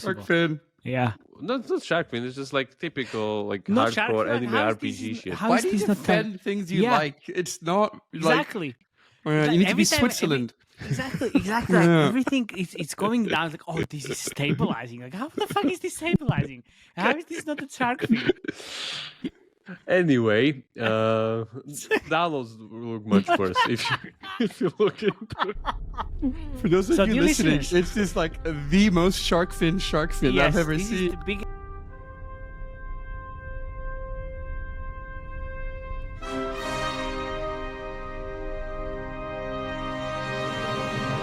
Sharkfin. Yeah. Not Sharkfin. It's just like typical hardcore anime RPG shit. Why do you defend things you like? It's not exactly. Like, you need to be Switzerland. Exactly. Like, everything it's going down. It's like, oh, this is stabilizing. Like, how the fuck is this stabilizing? How is this not a shark fin? Anyway, downloads look much worse if you look into it. For those of you listening, it's just like the most shark fin I've ever seen.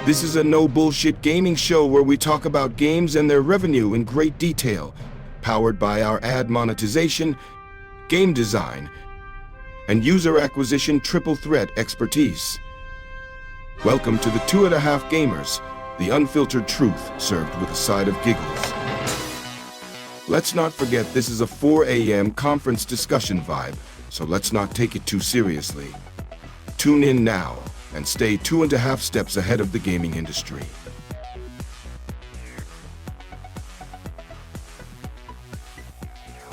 This is a no bullshit gaming show where we talk about games and their revenue in great detail, powered by our ad monetization, game design, and user acquisition triple threat expertise. Welcome to the 2.5 Gamers, the unfiltered truth served with a side of giggles. Let's not forget this is a 4 a.m. conference discussion vibe, so let's not take it too seriously. Tune in now and stay 2.5 steps ahead of the gaming industry.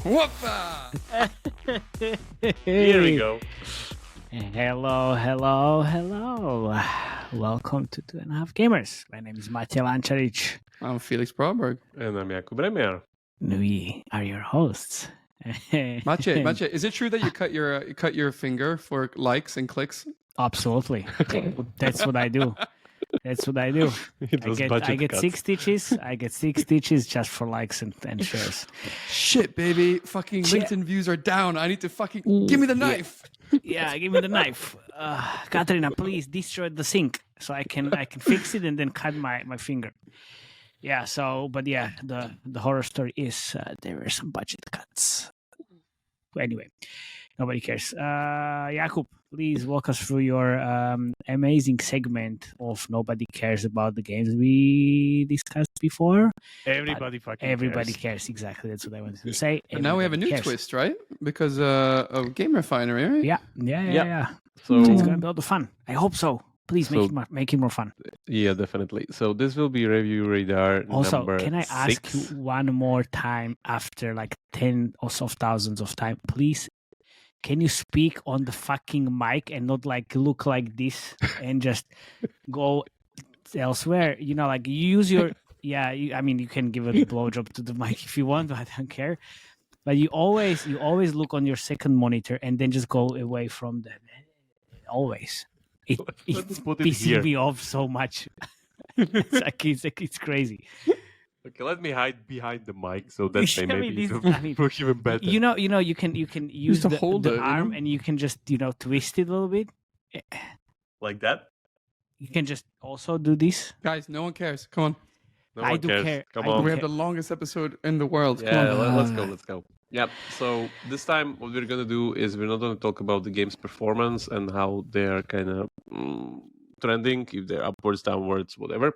Whoopa! Here we go. Hello. Welcome to 2.5 Gamers. My name is Matej Lancaric. I'm Felix Braberg. And I'm Jakub Remia. We are your hosts. Matej, is it true that you cut your finger for likes and clicks? Absolutely. That's what I do. I get 6 stitches. I get 6 stitches just for likes and shares. Shit, baby. Fucking LinkedIn views are down. I need to fucking give me the knife. Yeah, give me the knife. Katarina, please destroy the sink so I can fix it and then cut my finger. Yeah, the horror story is there were some budget cuts. Anyway, nobody cares. Jakub, please walk us through your amazing segment of Nobody Cares About the Games we discussed before. Everybody cares. Exactly, that's what I wanted to say. But now we have a new twist, right? Because of Game Refinery, right? Yeah. So it's going to be a lot of fun. I hope so. Please make it more fun. Yeah, definitely. So this will be Review Radar also, number 6. Can I ask you one more time after like 10 or so thousands of time, please? Can you speak on the fucking mic and not like look like this and just go elsewhere? You know, like you use your you can give a blowjob to the mic if you want, but I don't care. But you always look on your second monitor and then just go away from them. Always. It pisses me off so much. It's crazy. Okay, let me hide behind the mic so that maybe work even better. You know, you can use the arm and you can just twist it a little bit. Like that? You can just also do this. Guys, no one cares. Come on. I do care. Come on. We have the longest episode in the world. Yeah, let's go. Yeah, so this time what we're going to do is we're not going to talk about the game's performance and how they're kind of trending, if they're upwards, downwards, whatever.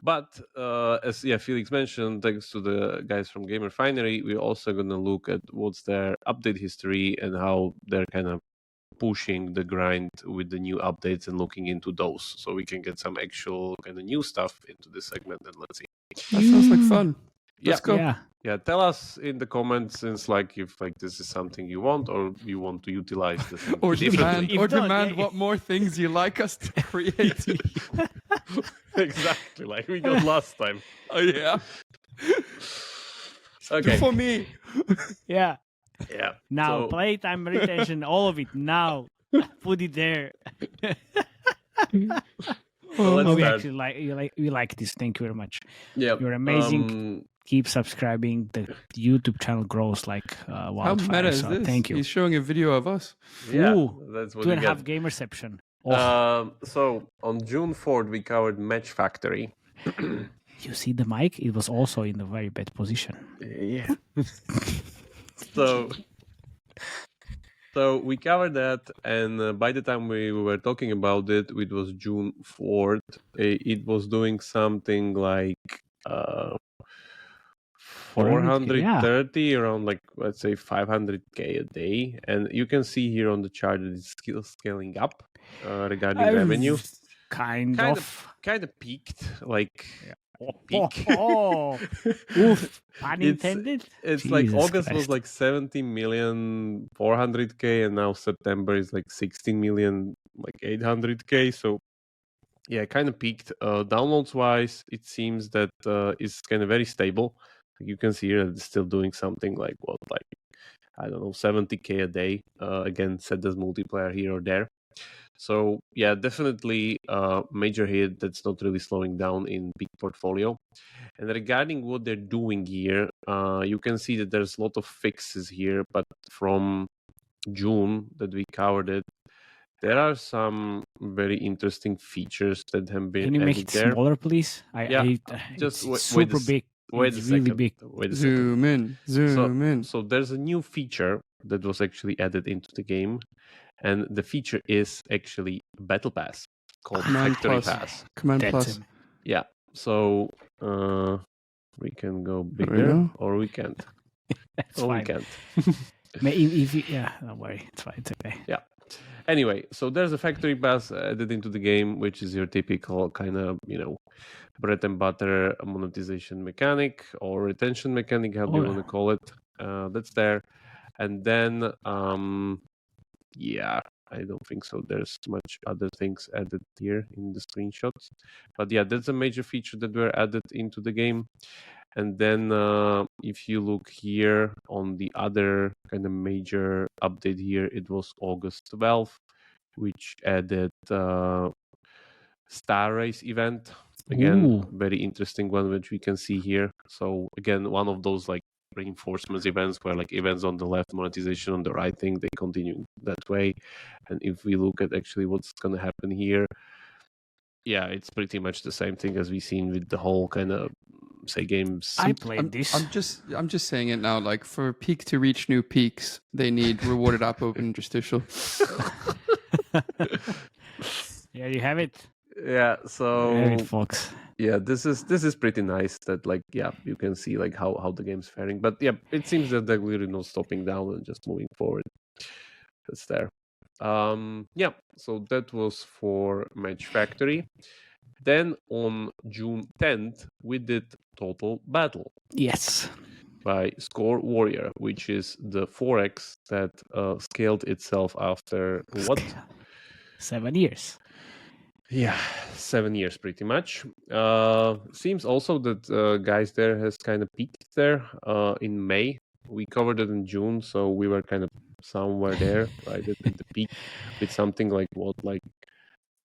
But as Felix mentioned, thanks to the guys from Game Refinery, we're also going to look at what's their update history and how they're kind of pushing the grind with the new updates and looking into those, so we can get some actual kind of new stuff into this segment. And let's see. That sounds like fun. Let's go. Yeah, tell us in the comments since if this is something you want or you want to utilize this. or demand what more things you like us to create. Exactly, like we got last time. Oh yeah. Okay. For me. Yeah. So... Now playtime retention, all of it. Now put it there. We like this. Thank you very much. Yeah, you're amazing. Keep subscribing. The YouTube channel grows like wildfire. How meta is this? Thank you. He's showing a video of us. Yeah, that's what 2.5 game reception. So on June 4th, we covered Match Factory. You see the mic? It was also in a very bad position. Yeah. So we covered that, and by the time we were talking about it, it was June 4th. It was doing something like 430, around let's say 500k a day. And you can see here on the chart that it's still scaling up regarding revenue. Kind of peaked peak. Oof, pun intended. It's like Jesus August was Christ. like 70,400,000, and now September is like 16,800,000. So yeah, kind of peaked. Downloads wise, it seems that it's kind of very stable. You can see here that it's still doing something like I don't know, 70K a day. Again, set as multiplayer here or there. So yeah, definitely a major hit that's not really slowing down in peak portfolio. And regarding what they're doing here, you can see that there's a lot of fixes here, but from June that we covered it, there are some very interesting features that have been Can you make added it there. smaller, please? Just it's wait super big. Wait It's a really second. big. Wait a second. Zoom in. So there's a new feature that was actually added into the game, and the feature is actually Battle Pass called Command Factory plus. Pass. Command That's plus. him. Yeah. So we can go we bigger, know? or we can't. That's Or we fine. can't. Don't worry. It's fine. It's okay. Yeah. Anyway, so there's a Factory Pass added into the game, which is your typical kind of, bread and butter monetization mechanic or retention mechanic, however you want to call it. That's there. And then, I don't think so. There's much other things added here in the screenshots. But yeah, that's a major feature that were added into the game. And then if you look here on the other kind of major update here, it was August 12th, which added Star Race event. Again, very interesting one, which we can see here. So again, one of those like reinforcements events where like events on the left, monetization on the right thing, they continue that way. And if we look at actually what's going to happen here, yeah, it's pretty much the same thing as we've seen with the whole kind of say games. I played this. I'm just saying it now. Like for peak to reach new peaks, they need rewarded app open interstitial. Yeah, you have it. Yeah, so You have it, folks. yeah, this is pretty nice that like you can see like how the game's faring. But yeah, it seems that they're really not stopping down and just moving forward. That's there. So that was for Match Factory. Then on June 10th, we did Total Battle. Yes. By Score Warrior, which is the 4X that scaled itself after what? 7 years. Yeah, 7 years pretty much. Seems also that guys there has kind of peaked there in May. We covered it in June, so we were kind of somewhere there, right, at the peak with something like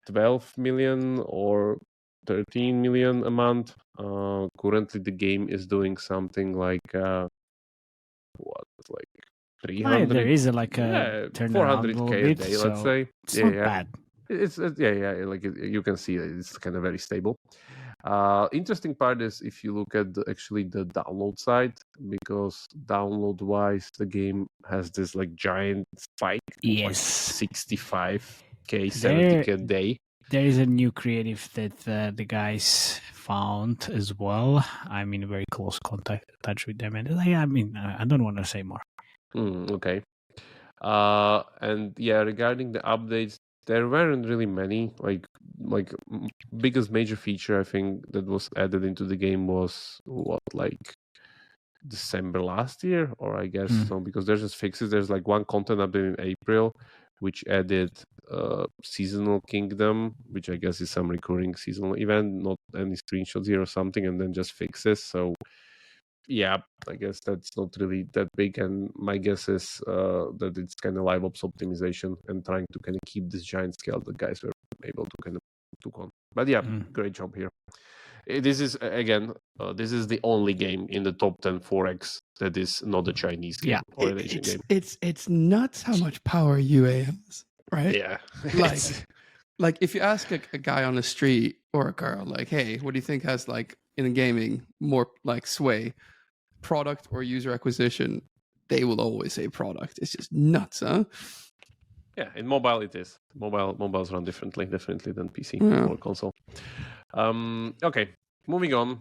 12 million or 13 million a month. Currently, the game is doing something like 300. There is like a 400K a day, so let's say. It's not bad. It's like you can see it's kind of very stable. Interesting part is if you look at actually the download side, because download wise the game has this like giant spike. Yes, like 65K, 70K a day. There is a new creative that the guys found as well. I'm in very close touch with them, and I don't want to say more. Okay. And yeah, regarding the updates, there weren't really many. Like biggest major feature I think that was added into the game was December last year, or I guess so, because there's just fixes. There's like one content update in April, which added Seasonal Kingdom, which I guess is some recurring seasonal event, not any screenshots here or something, and then just fixes. So yeah, I guess that's not really that big, and my guess is that it's kind of live ops optimization and trying to kind of keep this giant scale that guys were able to kind of took on. But yeah, great job here. This is again, this is the only game in the top 10 4X that is not a Chinese game or an Asian game. It's nuts how much power UA has, right? Yeah, like if you ask a guy on the street or a girl, like, hey, what do you think has like in gaming more like sway, product or user acquisition? They will always say product. It's just nuts, huh? Yeah, in mobile it is. Mobiles run definitely than PC or console. Okay, moving on.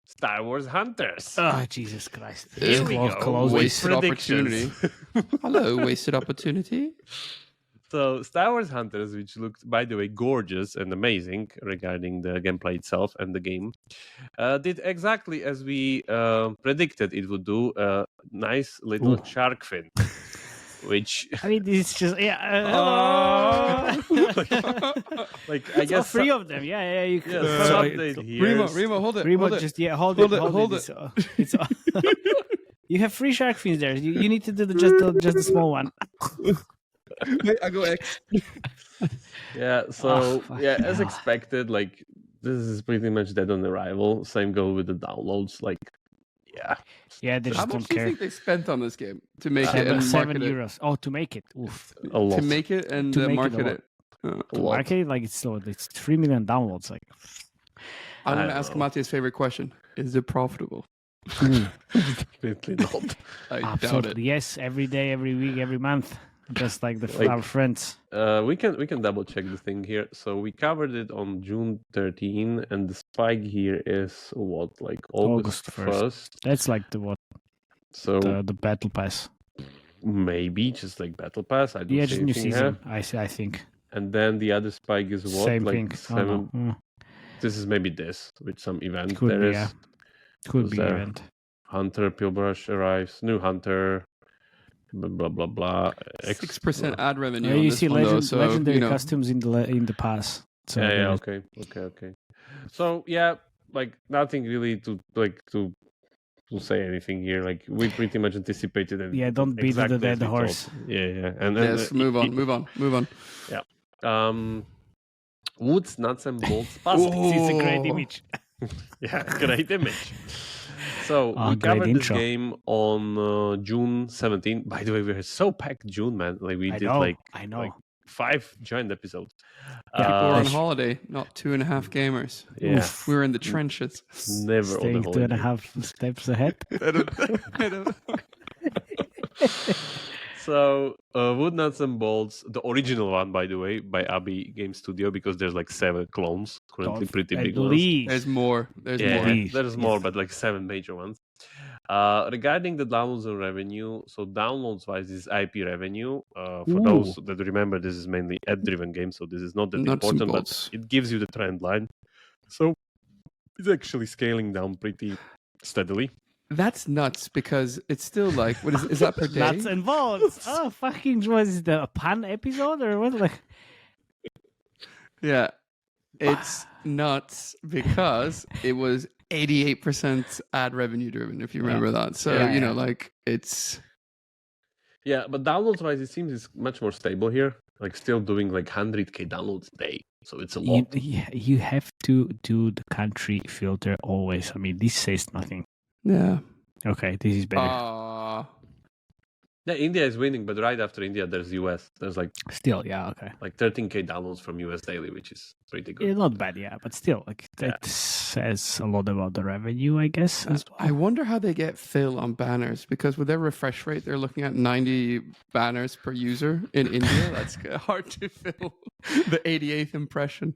Star Wars Hunters. Oh, Jesus Christ. Here we go. Wasted opportunity. Hello, wasted opportunity. So Star Wars Hunters, which looked, by the way, gorgeous and amazing regarding the gameplay itself and the game, did exactly as we predicted it would do. A nice little shark fin, which I mean, this is just like I I guess three of them. Yeah. You can. some Sorry. update here. Remo, hold it. Remo, hold it. just hold Hold it. it, hold it. It's you have 3 shark fins there. You need to do just the small one. Wait, I go X. Yeah, so fuck as hell. expected, like this is pretty much dead on arrival. Same go with the downloads. Like, Yeah, they How just much don't do you care. think they spent on this game to make it and €7. market it? Oh, to make it. Oof. a lot. To make it and To make it a market lot. it. A lot. Market it like it's slow. It's 3 million downloads. Like, I'm I going to don't ask know. Matej's favorite question. Is it profitable? Definitely not. I doubt absolutely it. yes. Every day, every week, every month. Just like Like- our friends. We can double check the thing here. So we covered it on June 13, and the spike here is what, like August August 1st. 1st. That's like the So the battle pass. maybe just like Battle Pass. I don't Yeah, see just new anything season. here. I think And then the other spike is what? same like thing. Oh, 7. no. This is maybe this with some event. Could There be, is yeah. Could was be there. event. Hunter Pilbrush arrives. New Hunter. Blah blah blah. 6% ad revenue. Yeah, on you this see one, though, so, legendary you know, costumes in the pass. So Yeah, there is- okay. So yeah, like nothing really to say anything here. Like we pretty much anticipated it. Yeah, don't beat the exactly dead as we horse. thought. Yeah. And yes, move on. Woods, nuts and bolts puzzle. It's a great Oh. image. Yeah, great image. So Oh, we great covered this intro. game on June 17. By the way, we were so packed June, man. Like we I did know. like I know. like 5 joint episodes. People were on Gosh. holiday, not 2.5 gamers. Yeah, Oof. We were in the trenches. never on the Staying holiday. 2.5 steps ahead. So, Wood Nuts and Bolts, the original one, by the way, by Abbey Game Studio, because there's like 7 clones, currently pretty I big ones. believe. There's more. There's Yeah, more. Yes. there's more, but like 7 major ones. Regarding the downloads and revenue, so downloads-wise, this is IP revenue. For those that remember, this is mainly ad-driven game, so this is not that Nuts and important, but bolts. it gives you the trend line. So it's actually scaling down pretty steadily. That's nuts because it's still like, what is that per day? Nuts and bolts. Oh, fucking, was it the pan episode or what? Like, Yeah. It's nuts because it was 88% ad revenue driven, if you remember that. So, Yeah, you know, yeah. like it's Yeah, but downloads-wise, it seems it's much more stable here. Like still doing like 100k downloads a day, so it's a lot. you have to do the country filter always. I mean, this says nothing. yeah. Okay, this is better. Yeah, India is winning, but right after India, there's US. There's like Still, yeah, okay. 13k downloads from US daily, which is pretty good. It's not bad, yeah, but still, like that says a lot about the revenue, I guess. As I wonder how they get fill on banners because with their refresh rate, they're looking at 90 banners per user in India. That's hard to fill the 88th impression.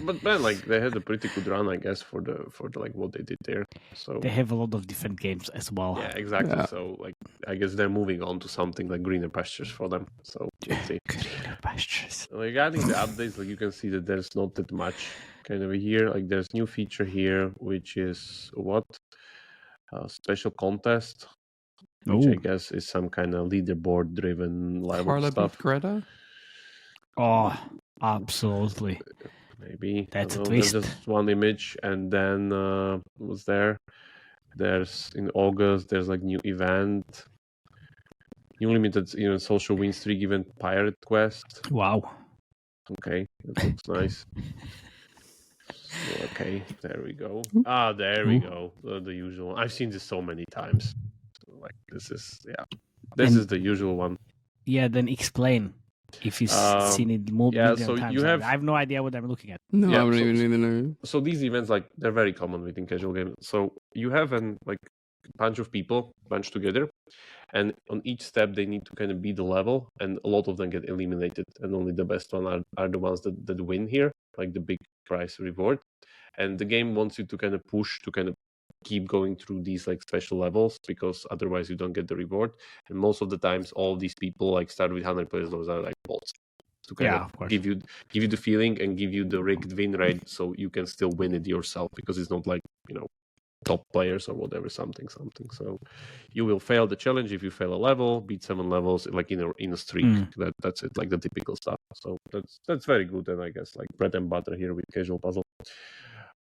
But man, like they had a pretty good run, I guess, for the like what they did there. So They have a lot of different games as well. yeah, exactly. Yeah. So like I guess they're moving on to something like greener pastures for them. So let's see. Greener pastures. Regarding the updates, like you can see that there's not that much kind of here. Like there's new feature here, which is what special contest, which I Ooh. guess is some kind of leaderboard driven level Carla stuff. beat Greta? Oh, absolutely. Maybe That's I a don't know, there's twist. just one image, and then what's there? There's in August. There's like new event, new limited social win streak event pirate quest. Wow. Okay, that looks nice. Okay, there we go. Ah, there we go. The usual. I've seen this so many times. Like this is this And- is the usual one. Yeah, then explain if you've seen it multiple so times. you have- I have no idea what I'm looking at. No, Yeah, I don't so- even know. So these events, like they're very common within casual games. So you have an like bunch of people bunched together, and on each step they need to kind of beat the level, and a lot of them get eliminated, and only the best one are the ones that win here, like the big prize reward. And the game wants you to kind of push to kind of keep going through these like special levels because otherwise you don't get the reward. And most of the times, all these people like start with 100 players. Those are like bots. to kind Yeah, of course. give you the feeling and give you the rigged win rate, so you can still win it yourself, because it's not like, top players or whatever, something. So you will fail the challenge if you fail a level, beat 7 levels like in a streak. That's it, like the typical stuff. So that's very good, and I guess like bread and butter here with Casual Puzzle.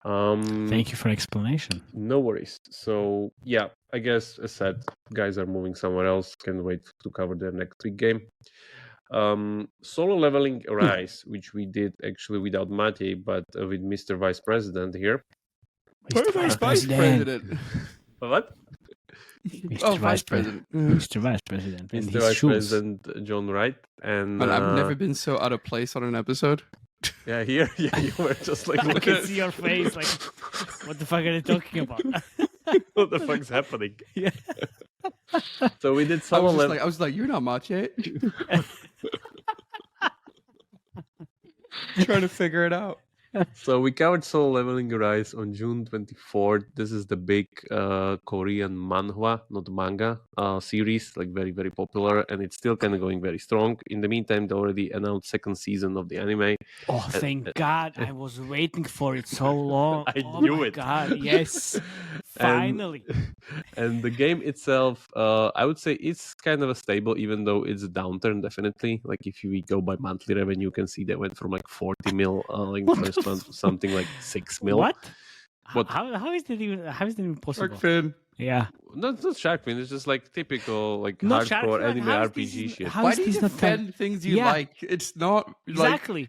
Thank you for explanation. No worries. So yeah, I guess as said, guys are moving somewhere else. Can't wait to cover their next big game. Solo leveling Rise, which we did actually without Matej, but with Mr. Vice President here. Vice President. What? Mr. Vice President. Mr. Vice President. And Mr. his Vice shoes. President John Wright. And But I've never been so out of place on an episode. Yeah, here, you were just like, I can see your face, like, what the fuck are they talking about? what the fuck's happening? Yeah. So we did I solo was like, you're not Matej. Trying to figure it out. So we covered Solo Leveling Rise on June 24th. This is the big Korean manhwa, not manga, series, like very, very popular, and it's still kind of going very strong. In the meantime, they already announced second season of the anime. Oh, thank God. I was waiting for it so long. I oh knew my it. God, yes. Finally. And the game itself, I would say it's kind of a stable, even though it's a downturn, definitely. Like if we go by monthly revenue, you can see they went from like 40 mil like first month to something like 6 mil. What? What? How is that even possible? Sharkfin. Yeah. No, it's not Sharkfin. It's just like typical, like Not hardcore Sharkfin, anime how is RPG this- shit. how Why is do you this not defend things you Yeah. like? It's not Exactly.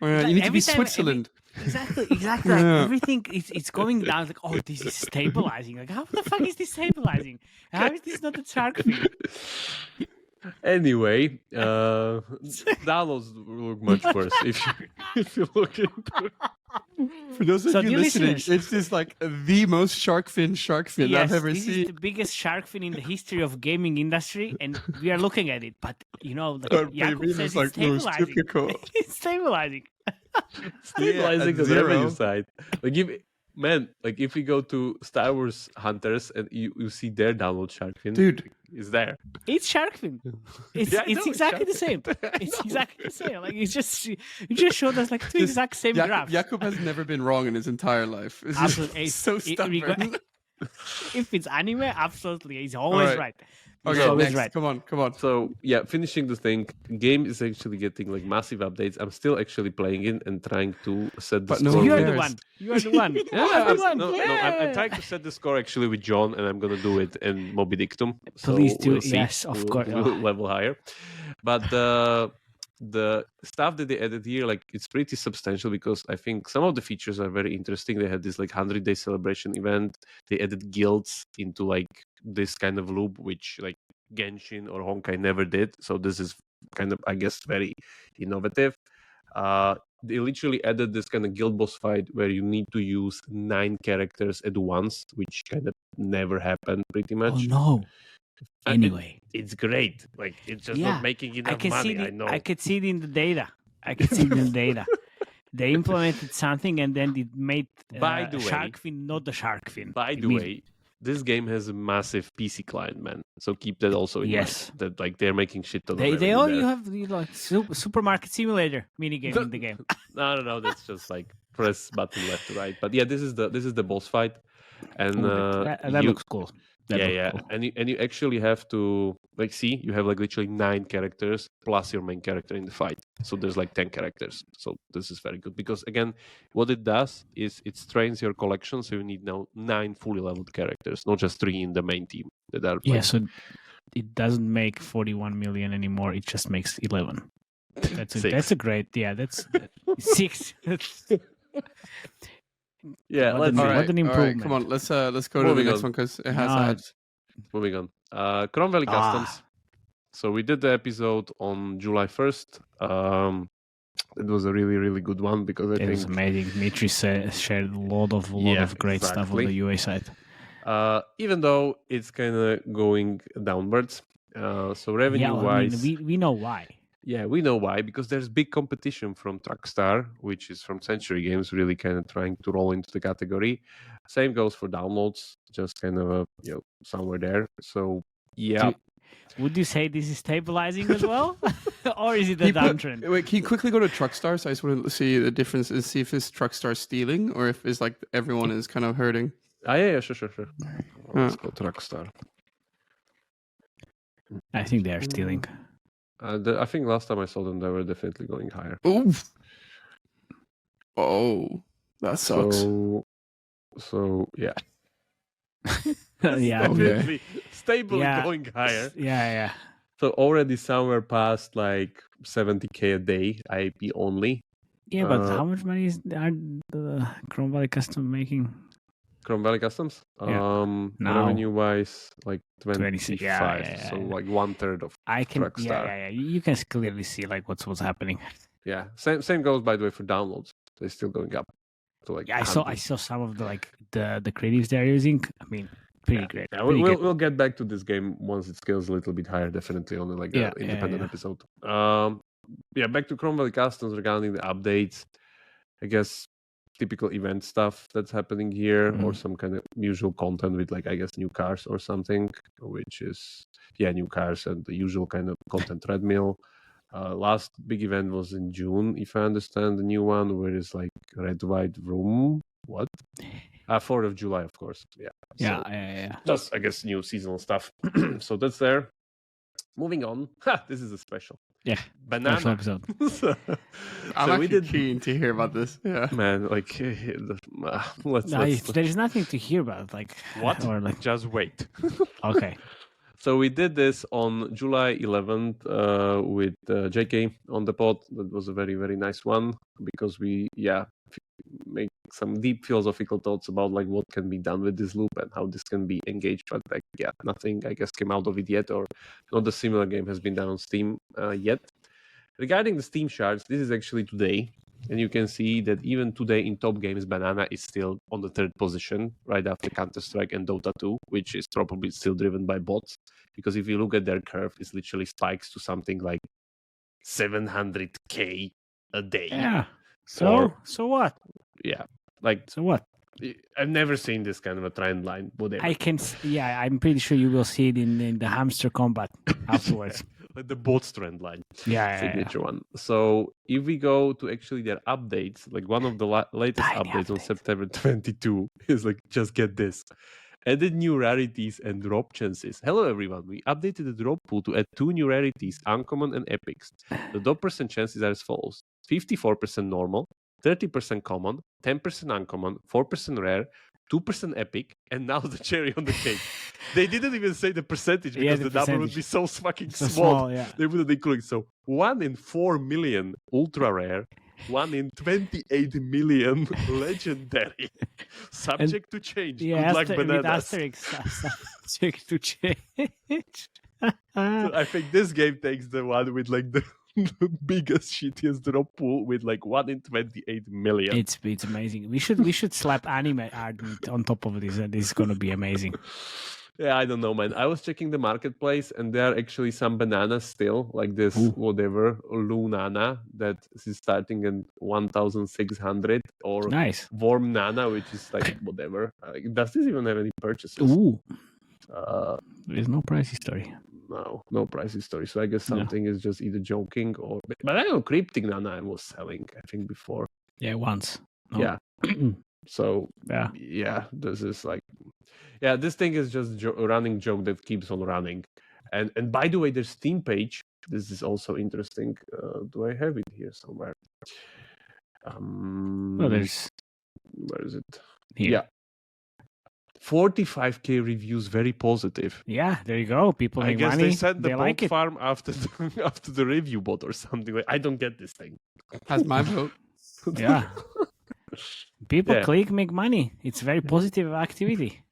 like you need to be Every time- Switzerland. Exactly. Like Yeah. everything it's going down. It's like, oh, this is stabilizing. Like, how the fuck is this stabilizing? How is this not a shark fin? Anyway, downloads look much worse if you look into it. For those of So you dear listening, listeners- it's just like the most shark fin Yes, I've ever this seen. is the biggest shark fin in the history of gaming industry, and we are looking at it. But like, But Jakub maybe says it's like it's most stabilizing. typical. It's stabilizing. Stabilizing at the revenue zero. side. Like if we go to Star Wars Hunters and you see their download Sharkfin, Dude, is there. It's shark fin. It's Yeah, I know, it's it's exactly the same. Sharkfin. It's exactly the same. Like you just showed us like two This- exact same graphs. Jakub has never been wrong in his entire life. It's just Absolutely. so stubborn. If it's anime, absolutely, he's always Alright. right. He's Okay, always next. right. Come on. So yeah, finishing the thing, game is actually getting like massive updates. I'm still actually playing it and trying to set the But no score. one You are with- the cares. one. You are the one. Yeah, You are the one. I'm trying to set the score actually with John, and I'm gonna do it in Moby Dictum. Please do. we'll see. Yes, of course. We'll level higher. But the stuff that they added here, like it's pretty substantial, because I think some of the features are very interesting. They had this like 100-day celebration event. They added guilds into like this kind of loop, which like Genshin or Honkai never did. So this is kind of, I guess, very innovative. They literally added this kind of guild boss fight where you need to use 9 characters at once, which kind of never happened pretty much. Oh no. And Anyway, it's great. Like it's just Yeah, not making I enough can see money. I know. I could see it in the data. They implemented something and then it made By the way- shark fin not the shark fin. By the way, this game has a massive PC client, man. So keep that also in Yes. mind. That like they're making shit ton of They revenue only there. have like supermarket simulator minigame in the game. No, that's just like press button left to right. But yeah, this is the boss fight, and that you- looks cool. That looks yeah, cool. and you actually have to like see you have like literally 9 characters plus your main character in the fight. So there's like 10 characters. So this is very good because again, what it does is it strains your collection. So you need now 9 fully leveled characters, not just 3 in the main team that are. Yeah, like, so it doesn't make 41 million anymore. It just makes 11. That's Six. a great. Yeah, that's 6. yeah. What Let's an- see. what an All right, improvement. come on. Let's go to the Moving next on. one because it has No, ads. Moving on. Chrome Valley Ah. Customs. So we did the episode on July 1st. It was a really, really good one because I It was think amazing. Mitri shared a lot of Yeah, great stuff on exactly. the UA side. even though it's kind of going downwards, so revenue wise, we know why. yeah, we know why, because there's big competition from Trackstar, which is from Century Games, really kind of trying to roll into the category. Same goes for downloads, just kind of somewhere there. So yeah, Would you say this is stabilizing as well? Or is it a downtrend? Wait, can you quickly go to Truckstar? So I just want to see the difference and see if it's Truckstar stealing or if it's like everyone is kind of hurting. Yeah, sure. Let's go Truckstar. I think they are stealing. I think last time I saw them, they were definitely going higher. Oof. Oh, that sucks. So yeah. Yeah, Definitely stably Yeah. going higher. yeah. So already somewhere past like 70K a day, IP only. Yeah, but how much money are the Chrome Valley Custom making? Chrome Valley Customs. Yeah. Now- Revenue wise, like 26, 25. yeah. So like 1/3 of I can. Truckstar. Yeah. You can clearly see like what's happening. Yeah. Same goes by the way for downloads. They're still going up. So like Yeah, I 100. saw some of the creatives they're using. I mean, pretty great. Yeah, pretty good. we'll get back to this game once it scales a little bit higher. Definitely on like Yeah, an independent yeah. episode. Back to Chrome Valley Customs regarding the updates. I guess typical event stuff that's happening here, or some kind of usual content with like I guess new cars or something, which is new cars and the usual kind of content treadmill. Last big event was in June, if I understand the new one, where it's like Red White Room. What? 4th of July, of course. Yeah. So Yeah. just I guess new seasonal stuff. So that's there. Moving on. This is a special. Yeah. Banana. Special episode. I'm we actually did keen to hear about this. Yeah. man, like let's There is nothing to hear about. Like what? Or like Just wait. okay. So we did this on July 11th with JK on the pod. That was a very, very nice one because we, make some deep philosophical thoughts about like what can be done with this loop and how this can be engaged. But like, nothing I guess came out of it yet, or not a similar game has been done on Steam yet. Regarding the Steam shards, this is actually today. And you can see that even today in top games, Banana is still on the 3rd position, right after Counter-Strike and Dota 2, which is probably still driven by bots. Because if you look at their curve, it literally spikes to something like 700K a day. Yeah. So what? Yeah. Like, So what? I've never seen this kind of a trend line. Whatever. I'm pretty sure you will see it in the hamster combat afterwards. Like the bots trend line. Yeah. Signature one. So if we go to actually their updates, like one of the latest Tiny updates on update. September 22 is like, just get this. Added new rarities and drop chances. Hello everyone, we updated the drop pool to add 2 new rarities, uncommon and epics. The drop percent chances are as follows. 54% normal, 30% common, 10% uncommon, 4% rare, 2% epic, and now the cherry on the cake. They didn't even say the percentage because the the number would percentage. be so fucking So small. small, yeah. They wouldn't include. So 1 in 4 million ultra rare, 1 in 28 million legendary. Subject to change. Yeah, Good luck, with bananas. asterisk subject to change. So I think this game takes the one with like the biggest shittiest drop pool with like 1 in 28 million. It's amazing. We should slap anime art on top of this, and this is gonna be amazing. Yeah, I don't know, man. I was checking the marketplace, and there are actually some bananas still, like this whatever Lunana that is starting at 1,600, or Nice. Warm Nana, which is like whatever. Does this even have any purchases? Ooh. There's no price history. No price history. So I guess something is just either joking or. But I know Cryptic Nana was selling, I think, before. Yeah, once. No. Yeah. So Yeah. this is like, this thing is just a running joke that keeps on running. And by the way, their Steam page. This is also interesting. Do I have it here somewhere? Well, there's Where is it? here. Yeah. 45K reviews, very positive. Yeah, there you go. People I make guess money. they sent the They bot like it. farm after the review bot or something. Like, I don't get this thing. Has my vote. Yeah. People Yeah. click, make money. It's very positive activity.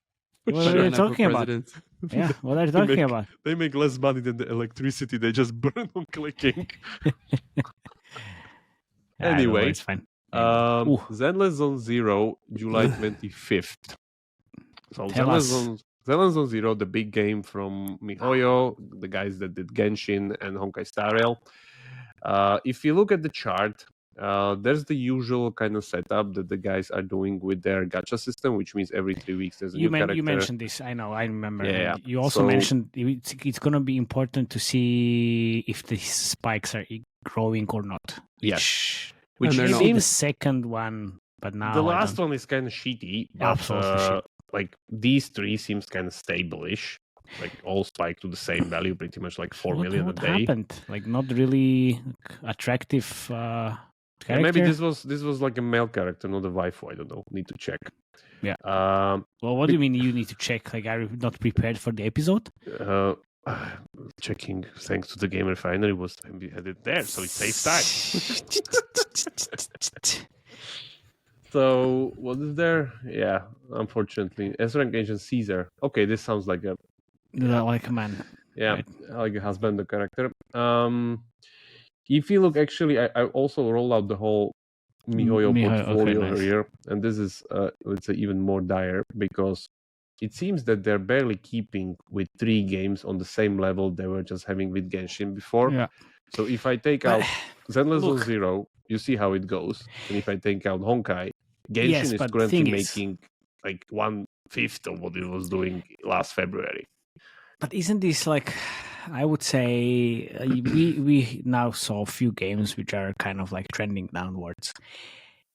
What Better are you than for talking about? president. Yeah, what are you talking about? They make less money than the electricity they just burn on clicking. I don't know, Anyway, it's fine. Ooh. Zenless Zone Zero, July 25th. So Tell us. Zenless Zone Zero, the big game from MiHoYo, the guys that did Genshin and Honkai Star Rail. If you look at the chart, There's the usual kind of setup that the guys are doing with their gacha system, which means every 3 weeks there's a new character. You mentioned this. I know. I remember. Yeah. You also mentioned it's going to be important to see if the spikes are growing or not. Which they're maybe not. the second one, but now the last one is kind of shitty. But, Absolutely shit. Like these 3 seems kind of stable-ish. Like all spike to the same value, pretty much like 4 million a day. What happened? Like not really attractive character? Maybe this was like a male character, not a waifu. I don't know. Need to check. Yeah. Well, what do you mean you need to check? Like, are you not prepared for the episode? Checking thanks to the Game Refinery was we had it there, so it saves time. So what is there? Yeah, unfortunately, S-rank agent Caesar. Okay, this sounds like a like a man. Yeah, right. like a husband, the character. If you look, actually, I also roll out the whole MiHoYo portfolio okay, nice. here, and this is let's say even more dire because it seems that they're barely keeping with 3 games on the same level they were just having with Genshin before. Yeah. So if I take out Zenless Zone Zero, you see how it goes, and if I take out Honkai, Genshin is currently making like 1/5 of what it was doing last February. But isn't this like, I would say, we now saw a few games which are kind of like trending downwards.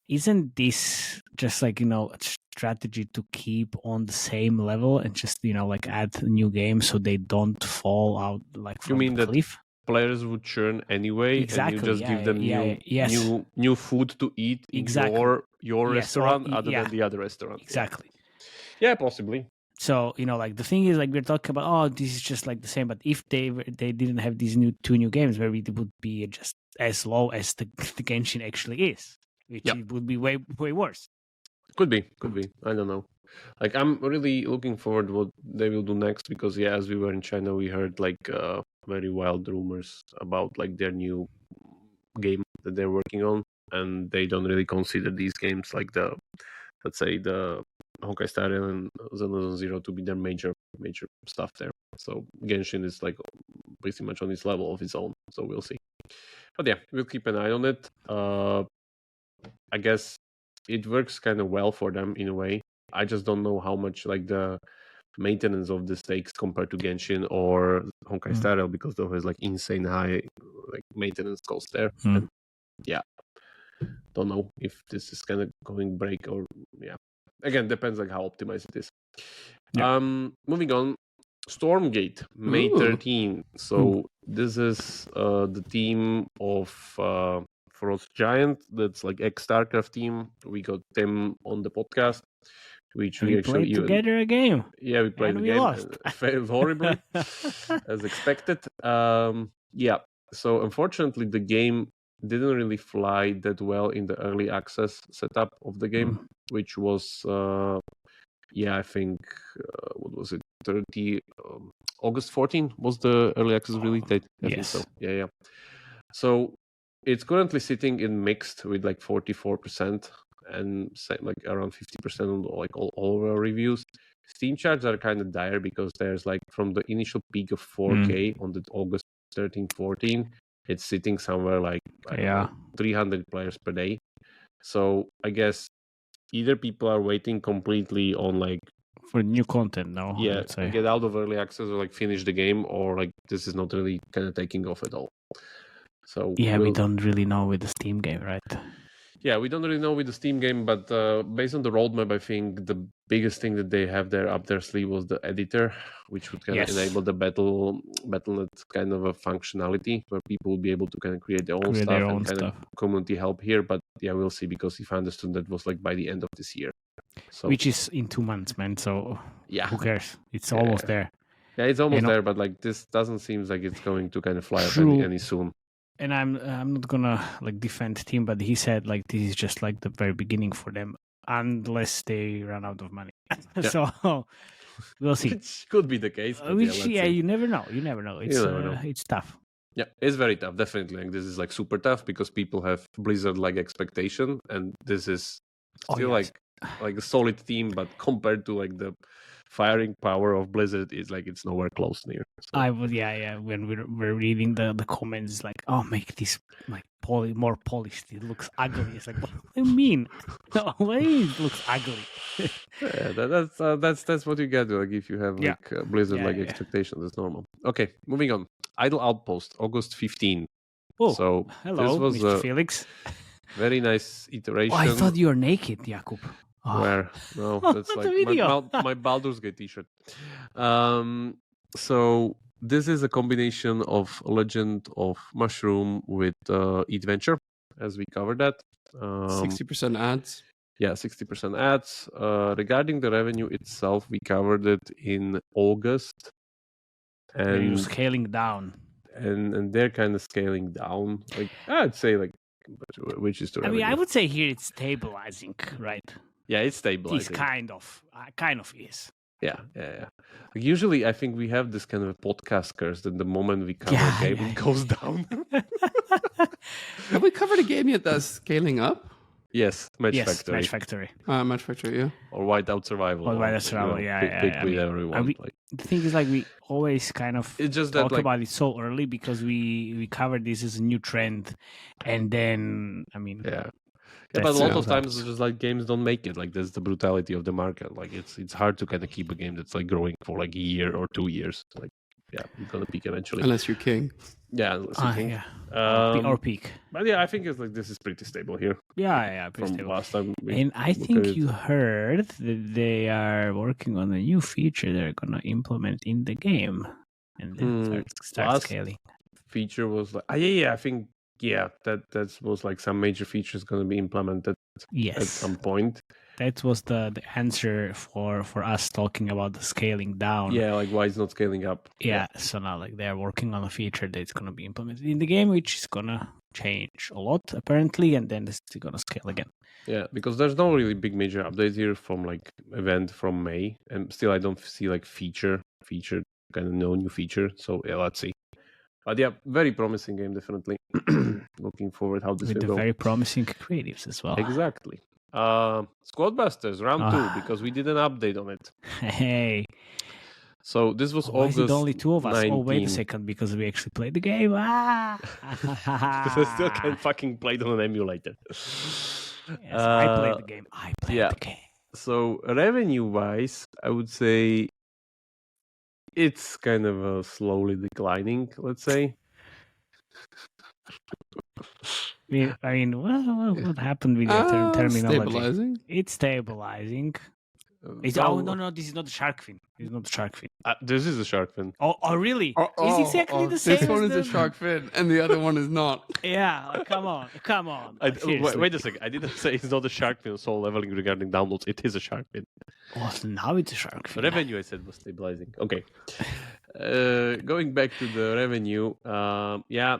Isn't this just like, a strategy to keep on the same level and just, like add new games so they don't fall out like from the cliff? Players would churn anyway, exactly, and you just give them new food to eat in your restaurant other than the other restaurant. Exactly. Yeah, possibly. So, like the thing is, like we're talking about, this is just like the same. But if they didn't have these 2 new games, maybe it would be just as low as the Genshin actually is, which it would be way worse. Could be. I don't know. Like I'm really looking forward to what they will do next because as we were in China, we heard like very wild rumors about like their new game that they're working on, and they don't really consider these games like the Honkai Star Rail and Zenless Zero to be their major stuff there. So Genshin is like pretty much on its level of its own. So we'll see. But yeah, we'll keep an eye on it. I guess it works kind of well for them in a way. I just don't know how much like the maintenance of this takes compared to Genshin or Honkai Star Rail because those has like insane high like maintenance cost there. And don't know if this is kind of going break or again depends like how optimized it is. Moving on, Stormgate May 13. So this is the team of Frost Giant, that's like ex-StarCraft team. We got them on the podcast, which we actually played together a game. Yeah, we played the game. Lost. Failed horribly, as expected. So unfortunately, the game didn't really fly that well in the early access setup of the game, which was, I think, what was it? 30 August 14 was the early access release date. I think so. Yeah. So it's currently sitting in mixed with like 44% and like around 50% on like all of our reviews. Steam charts are kind of dire because there's like from the initial peak of 4K on the August 13-14, it's sitting somewhere like 300 players per day. So I guess either people are waiting completely on like for new content now. Yeah, get out of early access or like finish the game, or like this is not really kind of taking off at all. So we don't really know with the Steam game, right? Yeah, we don't really know with the Steam game, but based on the roadmap, I think the biggest thing that they have there up their sleeve was the editor, which would kind of enable the Battle.net kind of a functionality where people will be able to kind of create their own stuff and kind of community help here. But yeah, we'll see, because if I understood, that was like by the end of this year. So, which is in 2 months, man. So who cares? It's almost there. Yeah, it's almost there, but like this doesn't seem like it's going to kind of fly up any soon. And I'm not gonna like defend Tim, but he said like this is just like the very beginning for them, unless they run out of money. So we'll see. Which could be the case. You never know. It's tough. Yeah, it's very tough. Definitely, like this is like super tough because people have Blizzard like expectation, and this is still like a solid team, but compared to like the firing power of Blizzard is like it's nowhere close near. So. I would, when we're reading the comments, it's like, oh, make this like more polished. It looks ugly. It's like, what do you mean? No, why it looks ugly? Yeah, that's what you get. Like if you have like Blizzard expectations, it's normal. Okay, moving on. Idle Outpost, August 15. Oh, so hello, this was Mr. Felix. Very nice iteration. Oh, I thought you were naked, Jakub. Oh. Where? No, that's like my Baldur's Gate t-shirt. So this is a combination of Legend of Mushroom with Adventure, as we covered that. 60% ads. Yeah, 60% ads. Regarding the revenue itself, we covered it in August. And you're scaling down. And they're kind of scaling down. Like I'd say like which is the revenue. I mean, I would say here it's stabilizing, right? Yeah, it's stabilizing. It's kind of is. Yeah. Like usually, I think we have this kind of podcast curse that the moment we cover a game, it goes down. Have we covered a game yet that's scaling up? Yes, Match Factory. Match Factory. Match Factory, yeah. Or Whiteout Survival. Whiteout Survival, Pick whatever we want. The thing is, like, we always kind of it's just talk that, about it so early because we covered this as a new trend, and then I mean, but a lot of times it's just like games don't make it. Like that's the brutality of the market. Like it's hard to kind of keep a game that's like growing for like a year or 2 years. Like you're gonna peak eventually. Unless you're king. Yeah, unless you're king. Yeah. Or peak. But yeah, I think it's like this is pretty stable here. Yeah, pretty from stable. Last time. And I think you heard that they are working on a new feature they're gonna implement in the game, and then start scaling. Feature was like, I think. Yeah, that was like some major features going to be implemented at some point. That was the answer for us talking about the scaling down. Yeah, like why it's not scaling up. Yeah, so now like they're working on a feature that's going to be implemented in the game, which is going to change a lot apparently, and then it's going to scale again. Yeah, because there's no really big major update here from like event from May, and still I don't see like feature kind of no new feature. So yeah, let's see. But yeah, very promising game, definitely. Looking forward how this will go. With the very promising creatives as well. Exactly. Squadbusters round 2 because we did an update on it. Hey. So this was Why August. Is it only 2 of us? 19. Oh, wait a second, because we actually played the game. Because I still can't fucking play it on an emulator. Yes, I played the game. The game. So revenue-wise, I would say it's kind of slowly declining, let's say. I mean, what happened with the terminology? Stabilizing? It's stabilizing. No, this is not the Sharkfin. It's not the Sharkfin. This is a Sharkfin. Oh, really? It's exactly the same. This one is a Sharkfin, and the other one is not. Yeah, come on. Wait a second. I didn't say it's not a Sharkfin. So leveling regarding downloads, it is a Sharkfin. Oh, so now it's a Sharkfin. Revenue, I said, was stabilizing. Okay. Going back to the revenue,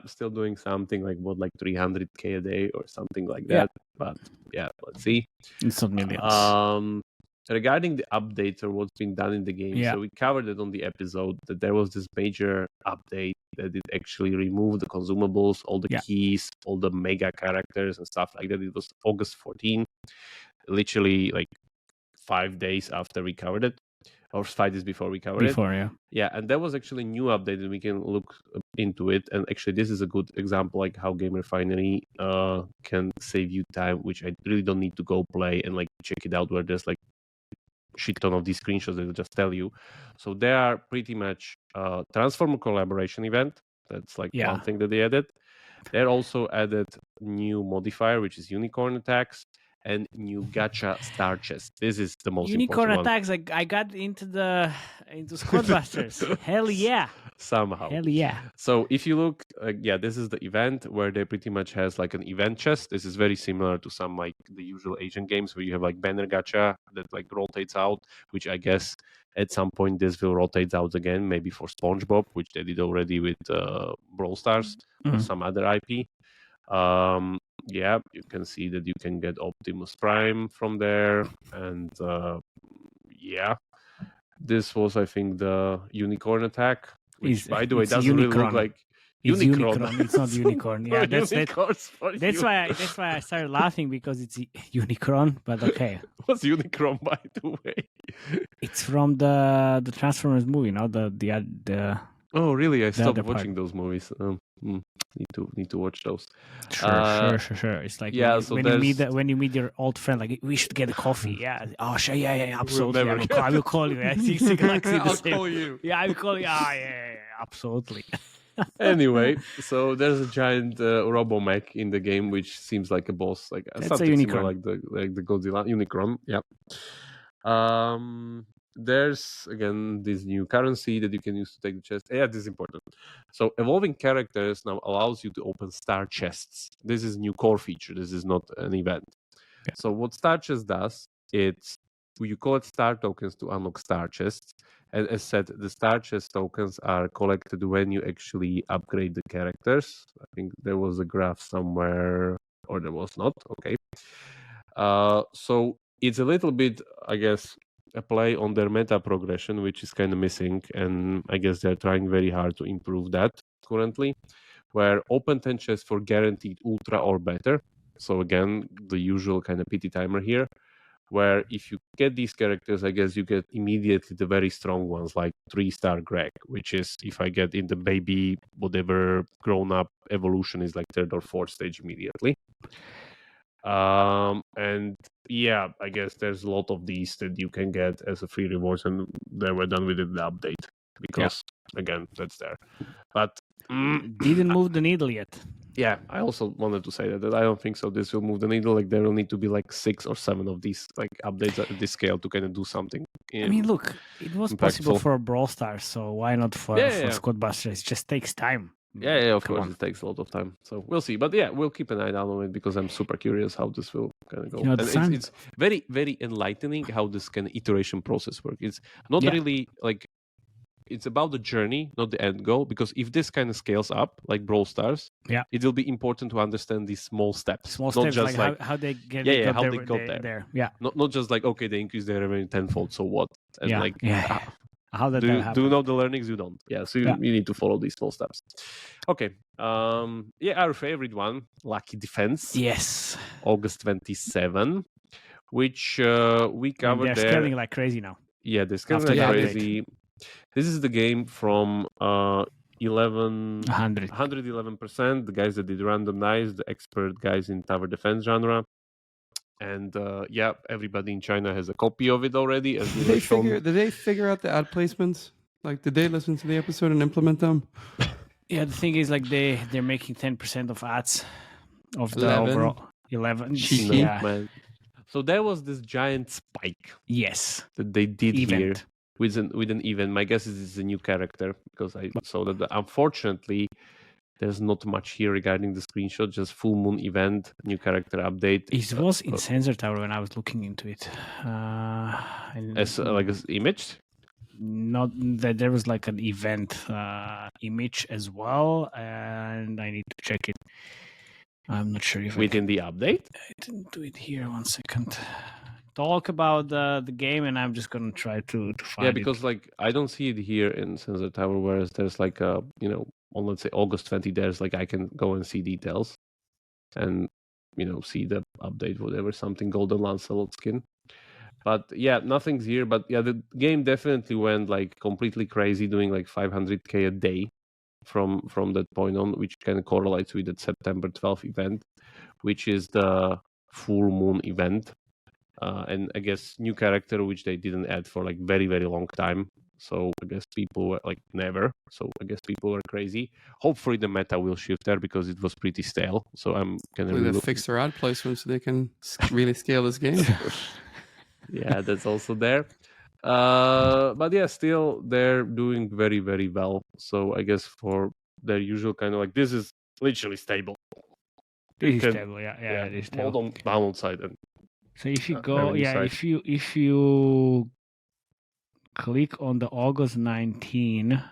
still doing something like 300k a day or something like that. But yeah, let's see. It's not millions. Regarding the updates or what's been done in the game, so we covered it on the episode that there was this major update that it actually removed the consumables, all the keys, all the mega characters and stuff like that. It was August 14, literally like 5 days after we covered it, or 5 days before we covered it. Yeah, and that was actually a new update and we can look into it. And actually, this is a good example like how Game Refinery can save you time, which I really don't need to go play and like check it out where there's like shit ton of these screenshots that will just tell you. So they are pretty much Transformer collaboration event. That's like one thing that they added. They also added new modifier, which is unicorn attacks, and new gacha star chest. This is the most unicorn important attacks. I got into Squadbusters. Hell yeah! Somehow. Hell yeah! So if you look, this is the event where they pretty much has like an event chest. This is very similar to some like the usual Asian games where you have like banner gacha that like rotates out, which I guess at some point this will rotate out again, maybe for SpongeBob, which they did already with Brawl Stars or some other IP. You can see that you can get Optimus Prime from there, and this was I think the unicorn attack, which by the way doesn't really look like It's Unicron. Unicron. It's not Unicorn. Yeah, that's why. why I started laughing because it's Unicron. But okay, What's Unicron, by the way? it's from the Transformers movie. No, the Oh, really? I stopped other part. watching those movies. Need to watch those. Sure. It's like yeah, when you meet your old friend, like we should get a coffee. Yeah. Oh, sure. Yeah. Absolutely. never I will call you. I think exactly the I'll same. call you. Yeah, I will call you. Yeah. Absolutely. Anyway, so there's a giant Robomech in the game, which seems like a boss, like That's something a similar Unicron. like the Godzilla Unicron. Yeah. There's again this new currency that you can use to take the chest. Yeah, this is important. So evolving characters now allows you to open star chests. This is a new core feature. This is not an event. Yeah. So what star chest does, you call it star tokens to unlock star chests. And as said, the star chest tokens are collected when you actually upgrade the characters. I think there was a graph somewhere, or there was not. Okay. So it's a little bit, I guess, a play on their meta progression, which is kind of missing. And I guess they're trying very hard to improve that currently, where open 10 chests for guaranteed ultra or better. So again, the usual kind of pity timer here, where if you get these characters, I guess you get immediately the very strong ones, like 3-star Greg, which is if I get in the baby, whatever grown-up evolution is like 3rd or 4th stage immediately. And yeah, I guess there's a lot of these that you can get as a free rewards, and they were done with it, the update, because again, that's there. But Didn't move the needle yet. yeah, I also wanted to say that I don't think so. This will move the needle. Like there will need to be like 6 or 7 of these like updates at this scale to kind of do something. I mean, look, it was possible for Brawl Stars, so why not for Squad Busters? It just takes time. Yeah, of course, it takes a lot of time. So we'll see. But yeah, we'll keep an eye on it because I'm super curious how this will kind of go. And it's very, very enlightening how this kind of iteration process works. It's not really like, it's about the journey, not the end goal. Because if this kind of scales up, like Brawl Stars, it will be important to understand these small steps. Small steps, just like how they get how they got there. Yeah. Not just like, okay, they increase their revenue tenfold, so what? And how did that happen? Do you know the learnings? You don't. Yeah, so you need to follow these small steps. Okay. Our favorite one, Lucky Defense. Yes. August 27, which we covered there. They're scaling like crazy now. Yeah, they're scaling like crazy. This is the game from 111%. The guys that did randomize, the expert guys in tower defense genre. And everybody in China has a copy of it already. Did they figure out the ad placements? Like, did they listen to the episode and implement them? Yeah, the thing is, like, they're making 10% of ads of the overall 11. Yeah. Man. So there was this giant spike. Yes. That they did here with an event. My guess is it's a new character because I saw that. Unfortunately, there's not much here regarding the screenshot. Just full moon event, new character update. It was in Sensor Tower when I was looking into it. As image. Not that there was like an event image as well, and I need to check it. I'm not sure if within the update. I didn't do it here. 1 second. Talk about the game, and I'm just gonna try to find it. Yeah, because like I don't see it here in Sensor Tower, whereas there's like a on let's say August 20, there's like I can go and see details, and see the update, whatever, something Golden Lancelot skin. But yeah, nothing's here. But yeah, the game definitely went like completely crazy, doing like 500k a day from that point on, which kind of correlates with that September 12th event, which is the full moon event. And I guess new character, which they didn't add for like very, very long time. So I guess people were like never. So I guess people were crazy. Hopefully the meta will shift there because it was pretty stale. So I'm kind of really fix their ad placement so they can really scale this game. Yeah, that's also there. But yeah, still they're doing very, very well. So I guess for their usual kind of like, this is literally stable. It is stable, yeah, it is stable. Hold on download side. And so if you go, if you click on the August 19,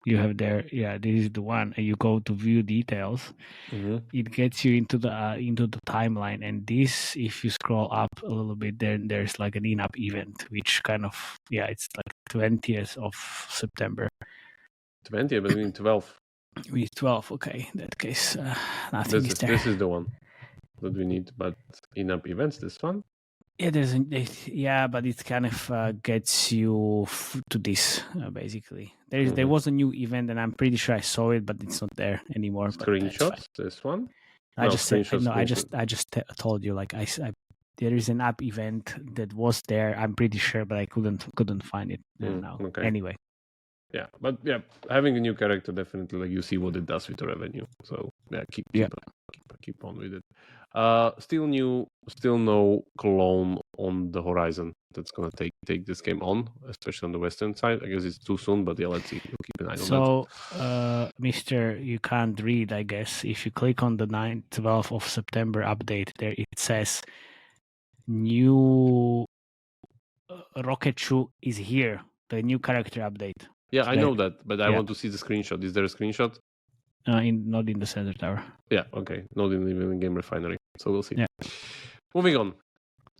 you have there, this is the one, and you go to view details. It gets you into the timeline, and this, if you scroll up a little bit, there's like an in-app event, which kind of it's like 20th of September. 20th, but I mean 12th. We need 12. Okay, in that case, nothing is there. This is the one that we need, but in-app events, this one. Yeah, but it kind of gets you to this basically. There was a new event, and I'm pretty sure I saw it, but it's not there anymore. Screenshots. This one. I just told you like I there is an app event that was there. I'm pretty sure, but I couldn't find it now. Okay. Anyway. Yeah, but having a new character definitely like you see what it does with the revenue. So keep on with it. Still no clone on the horizon that's gonna take this game on, especially on the western side. I guess it's too soon, but let's see. We'll keep an eye on that. So, Mister, you can't read. I guess if you click on the 12th of September update, there it says new Rocket Shoe is here. The new character update. Yeah, I know that, but I want to see the screenshot. Is there a screenshot? Not in the center tower. Yeah, okay. Not even in Game Refinery. So we'll see. Yeah. Moving on.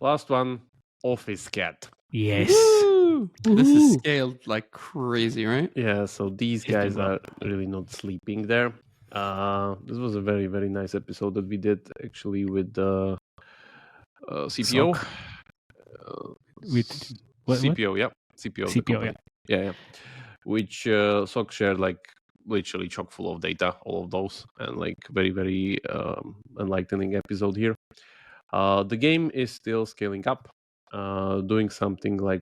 Last one, Office Cat. Yes. Woo! This is scaled like crazy, right? Yeah, so these guys are really not sleeping there. This was a very, very nice episode that we did actually with the CPO. With CPO, yeah. CPO, yeah. Yeah. Which SOC shared like literally chock full of data, all of those, and like very, very enlightening episode here. The game is still scaling up, doing something like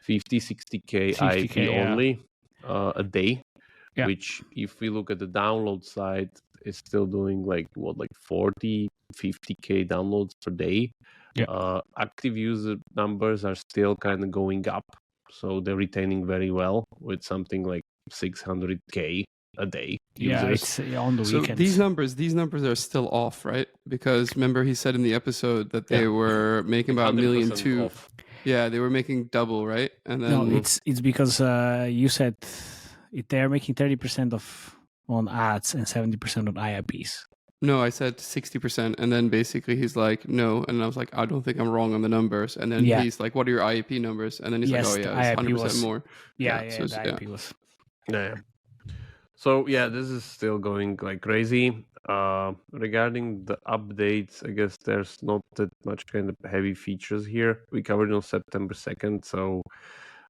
50, 60K IP only a day, which if we look at the download side is still doing like 40, 50K downloads per day. Active user numbers are still kind of going up, so they're retaining very well with something like 600K a day. Yeah, it's on the weekends. So these numbers are still off, right? Because remember he said in the episode that they were making about 1.2 million. Off. Yeah, they were making double, right? And then no, it's because you said they're making 30% on ads and 70% on IIPs. No, I said 60%, and then basically he's like, no, and I was like, I don't think I'm wrong on the numbers, and then he's like, what are your IAP numbers? And then he's like, oh yeah, it's 100% more. The IAP was. Yeah. So this is still going like crazy. Regarding the updates, I guess there's not that much kind of heavy features here. We covered on September 2nd, so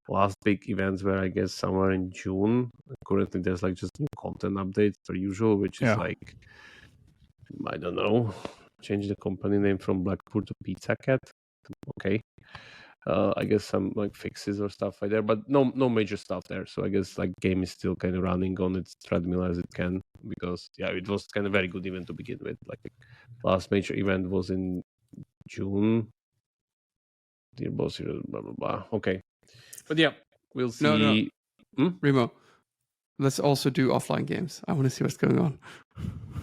last big events were I guess somewhere in June. Currently there's like just new content updates per usual, which is like, I don't know, change the company name from Blackpool to Pizza Cat. Okay. I guess some like fixes or stuff like that, but no major stuff there. So I guess like game is still kind of running on its treadmill as it can, because it was kind of very good event to begin with. Like last major event was in June. Dear boss, blah blah blah. Okay, but we'll see. Remo, let's also do offline games. I want to see what's going on.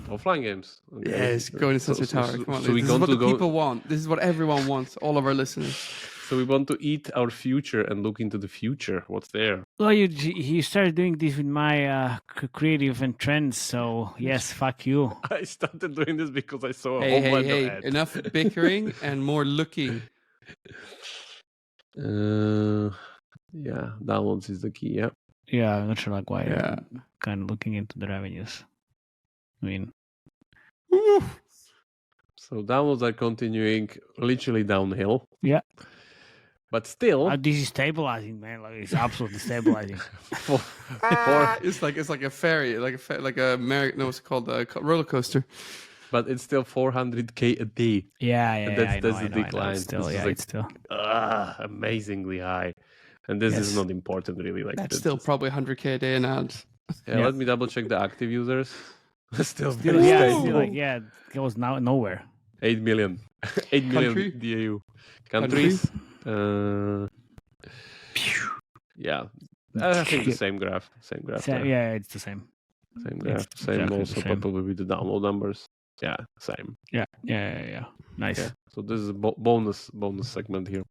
Offline games. Okay. Yes, going to such a tower. Come on, so this is what the people want. This is what everyone wants. All of our listeners. So we want to eat our future and look into the future. What's there? Well, you started doing this with my creative and trends. So yes, fuck you. I started doing this because I saw a whole bunch of ads. Enough bickering and more looking. Downloads is the key. Yeah, I'm not sure like why. I'm kind of looking into the revenues. I mean, so downloads are continuing literally downhill. Yeah. But still, this is stabilizing, man. Like it's absolutely stabilizing. It's like a ferry, like a what's it called, a roller coaster. But it's still 400K a day. Yeah. That's the decline. It's still amazingly high, and this is not important really. Like that's still probably 100K a day in ads. Let me double check the active users. still it was now nowhere. 8 million. 8 million DAU. Countries. I think the same graph. Yeah, it's the same. Same graph. Same exactly also probably with the download numbers. Yeah, same. Yeah. Nice. Yeah. So this is a bonus segment here.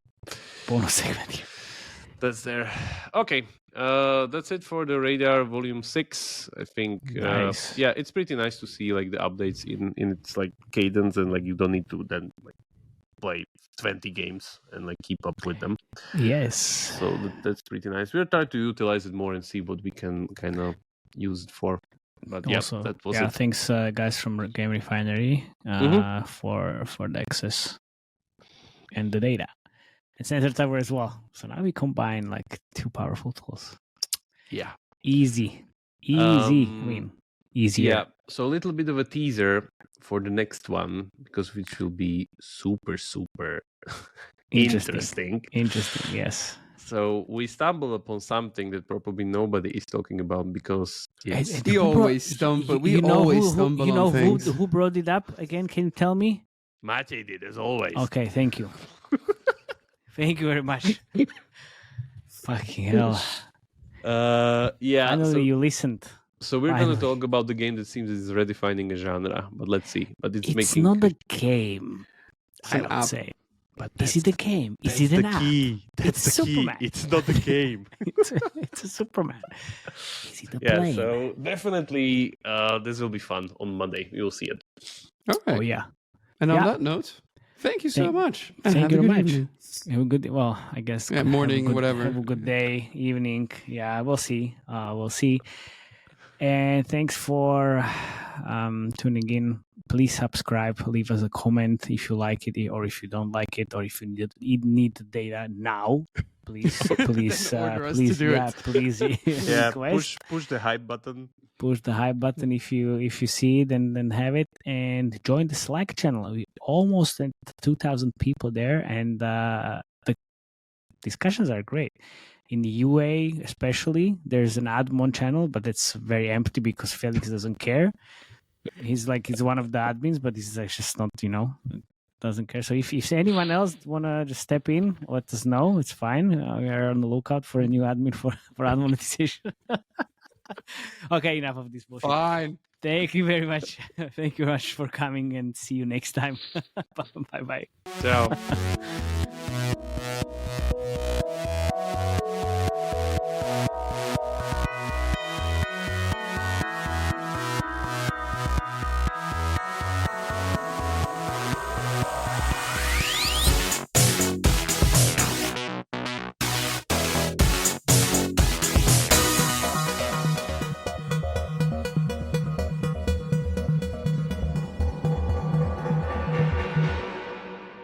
That's there. Okay. That's it for the Radar Volume 6. I think nice. It's pretty nice to see like the updates in its like cadence, and like you don't need to then like play 20 games and like keep up with them. Yes. So that's pretty nice. We're trying to utilize it more and see what we can kind of use it for. But Also, yeah, that was yeah, it. thanks guys from Game Refinery for the access and the data. And Sensor Tower as well. So now we combine like two powerful tools. Yeah. Easy win. Easier. Yeah. So a little bit of a teaser for the next one, because which will be super interesting. Interesting, yes. So we stumble upon something that probably nobody is talking about because it's We always stumble. We always stumble you know on things. who brought it up again? Can you tell me? Matej did as always. Okay, thank you. Thank you very much. Fucking hell. Yeah. Finally, you listened. So we're going to Finally. talk about the game that seems is redefining a genre, but let's see. But it's making not a game, It's I an would app. say. But Is it a game? Is it an app? That's It's the key. Superman. It's not a game. It's a Superman. Is it a Yeah, plane? so definitely this will be fun on Monday. We will see it. All right. Oh yeah. And on Yeah. that note, thank you so much. And Thank have you a very good much. evening. Have a good. Well, I guess. Yeah, have a morning, good- whatever. Have a good day, evening. Yeah, we'll see. We'll see. And thanks for tuning in. Please subscribe. Leave us a comment if you like it, or if you don't like it, or if you need the data now. Please, please, order us please, to do yeah, it. please. Yeah, request. push the hype button. Push the hype button if you see it, and then have it, and join the Slack channel. We almost at 2,000 people there, and the discussions are great. In the UA especially, there's an admin channel, but it's very empty because Felix doesn't care. He's one of the admins, but he's just not, doesn't care. So if anyone else wanna just step in, let us know. It's fine. We are on the lookout for a new admin for monetization. Okay, enough of this bullshit. Fine. Thank you very much. Thank you very much for coming, and see you next time. Bye bye. Ciao.